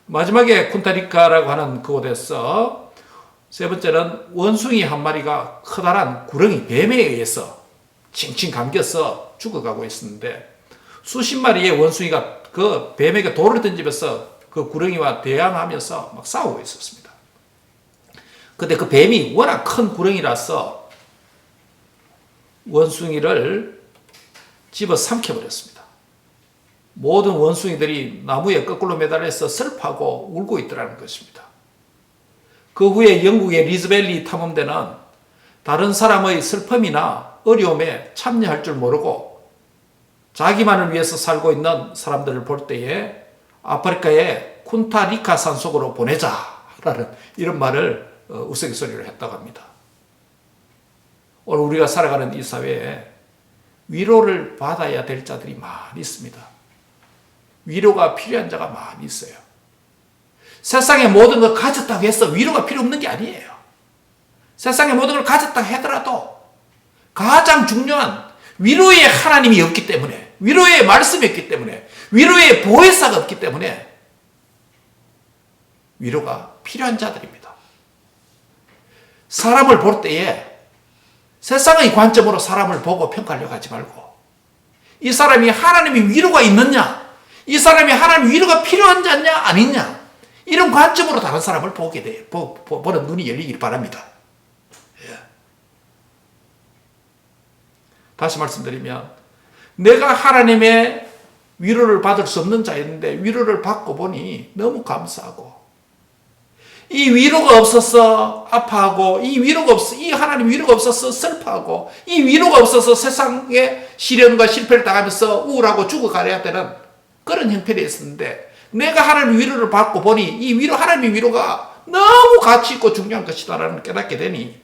마지막에 쿤타리카라고 하는 그곳에서 세 번째는 원숭이 한 마리가 커다란 구렁이 뱀에 의해서 칭칭 감겨서 죽어가고 있었는데 수십 마리의 원숭이가 그 뱀에게 돌을 던지면서 그 구렁이와 대항하면서 막 싸우고 있었습니다. 근데 그 뱀이 워낙 큰 구렁이라서 원숭이를 집어 삼켜버렸습니다. 모든 원숭이들이 나무에 거꾸로 매달려서 슬퍼하고 울고 있더라는 것입니다. 그 후에 영국의 리즈벨리 탐험대는 다른 사람의 슬픔이나 어려움에 참여할 줄 모르고 자기만을 위해서 살고 있는 사람들을 볼 때에 아프리카의 쿤타리카 산속으로 보내자라는 이런 말을 우스갯소리로 했다고 합니다. 오늘 우리가 살아가는 이 사회에 위로를 받아야 될 자들이 많이 있습니다. 위로가 필요한 자가 많이 있어요. 세상의 모든 걸 가졌다고 해서 위로가 필요 없는 게 아니에요. 세상의 모든 걸 가졌다고 하더라도 가장 중요한 위로의 하나님이 없기 때문에, 위로의 말씀이 없기 때문에, 위로의 보혜사가 없기 때문에 위로가 필요한 자들입니다. 사람을 볼 때에 세상의 관점으로 사람을 보고 평가하려고 하지 말고 이 사람이 하나님의 위로가 있느냐, 이 사람이 하나님의 위로가 필요한 자냐 아니냐, 이런 관점으로 다른 사람을 보는 눈이 열리길 바랍니다. 예. 다시 말씀드리면 내가 하나님의 위로를 받을 수 없는 자였는데 위로를 받고 보니 너무 감사하고, 이 위로가 없어서 아파하고, 이 하나님 위로가 없어서 슬퍼하고, 이 위로가 없어서 세상의 시련과 실패를 당하면서 우울하고 죽어가야 되는 그런 형편이 있었는데 내가 하나님의 위로를 받고 보니 이 하나님의 위로가 너무 가치 있고 중요한 것이다라는 깨닫게 되니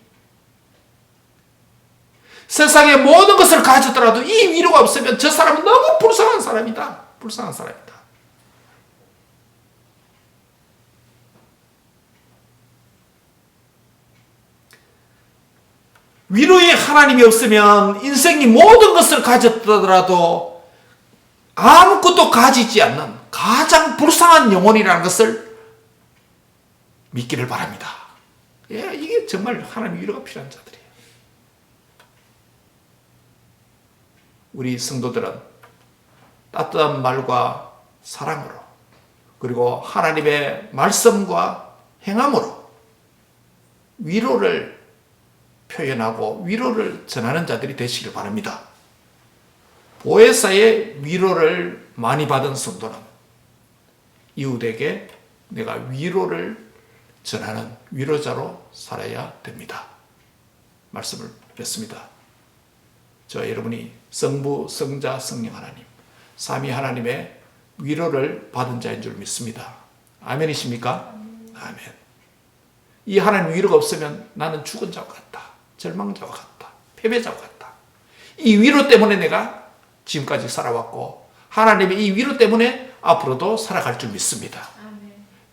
세상의 모든 것을 가졌더라도 이 위로가 없으면 저 사람은 너무 불쌍한 사람이다. 불쌍한 사람이다. 위로의 하나님이 없으면 인생이 모든 것을 가졌더라도 아무것도 가지지 않는 가장 불쌍한 영혼이라는 것을 믿기를 바랍니다. 예, 이게 정말 하나님의 위로가 필요한 자들이에요. 우리 성도들은 따뜻한 말과 사랑으로 그리고 하나님의 말씀과 행함으로 위로를 표현하고 위로를 전하는 자들이 되시길 바랍니다. 보혜사의 위로를 많이 받은 성도는 이웃에게 내가 위로를 전하는 위로자로 살아야 됩니다. 말씀을 뵙습니다. 저 여러분이 성부, 성자, 성령 하나님, 삼위 하나님의 위로를 받은 자인 줄 믿습니다. 아멘이십니까? 아멘. 이 하나님 위로가 없으면 나는 죽은 자와 같다. 절망자와 같다. 패배자와 같다. 이 위로 때문에 내가 지금까지 살아왔고 하나님의 이 위로 때문에 앞으로도 살아갈 줄 믿습니다.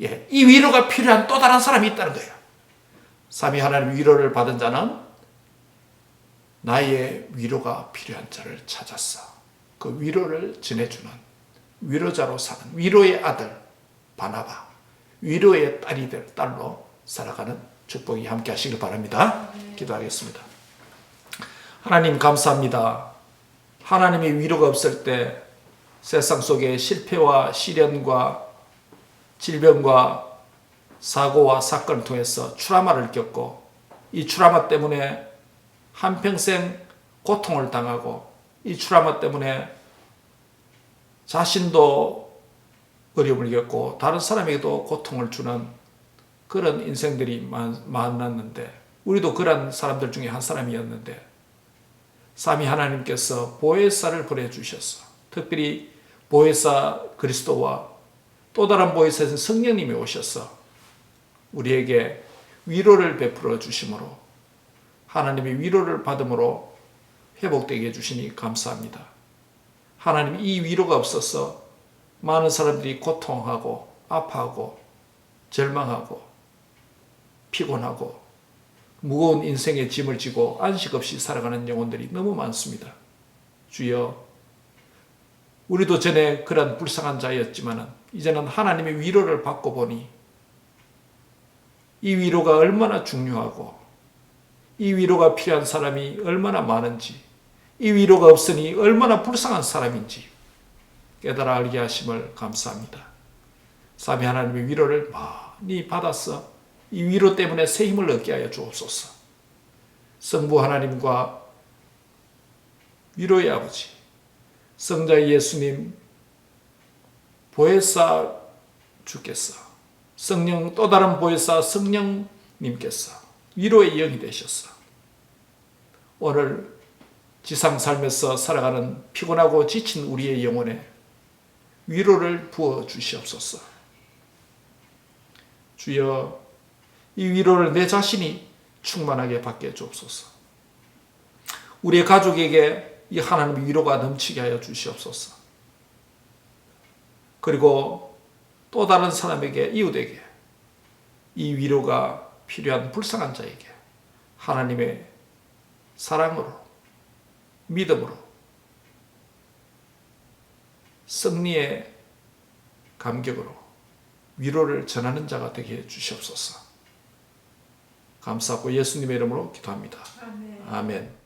예, 이 위로가 필요한 또 다른 사람이 있다는 거예요. 삼위 하나님 위로를 받은 자는 나의 위로가 필요한 자를 찾았어. 그 위로를 전해주는 위로자로 사는 위로의 아들 바나바, 위로의 딸로 살아가는 축복이 함께 하시길 바랍니다. 기도하겠습니다. 하나님 감사합니다. 하나님의 위로가 없을 때 세상 속에 실패와 시련과 질병과 사고와 사건을 통해서 트라우마를 겪고 이 트라우마 때문에 한평생 고통을 당하고 이 트라우마 때문에 자신도 어려움을 겪고 다른 사람에게도 고통을 주는 그런 인생들이 많았는데 우리도 그런 사람들 중에 한 사람이었는데 삼위 하나님께서 보혜사를 보내주셔서 특별히 보혜사 그리스도와 또 다른 보혜사인 성령님이 오셔서 우리에게 위로를 베풀어 주심으로 하나님의 위로를 받음으로 회복되게 해주시니 감사합니다. 하나님 이 위로가 없어서 많은 사람들이 고통하고 아파하고 절망하고 피곤하고 무거운 인생의 짐을 지고 안식 없이 살아가는 영혼들이 너무 많습니다. 주여 우리도 전에 그런 불쌍한 자였지만 이제는 하나님의 위로를 받고 보니 이 위로가 얼마나 중요하고 이 위로가 필요한 사람이 얼마나 많은지 이 위로가 없으니 얼마나 불쌍한 사람인지 깨달아 알게 하심을 감사합니다. 삼위 하나님의 위로를 많이 받아서 이 위로 때문에 새 힘을 얻게 하여 주옵소서. 성부 하나님과 위로의 아버지 성자 예수님 보혜사 주께서 성령 또 다른 보혜사 성령님께서 위로의 영이 되셔서 오늘 지상 삶에서 살아가는 피곤하고 지친 우리의 영혼에 위로를 부어 주시옵소서. 주여 이 위로를 내 자신이 충만하게 받게 주옵소서. 우리의 가족에게 이 하나님의 위로가 넘치게 하여 주시옵소서. 그리고 또 다른 사람에게 이웃에게 이 위로가 필요한 불쌍한 자에게 하나님의 사랑으로 믿음으로 승리의 감격으로 위로를 전하는 자가 되게 해 주시옵소서. 감사하고 예수님의 이름으로 기도합니다. 아멘.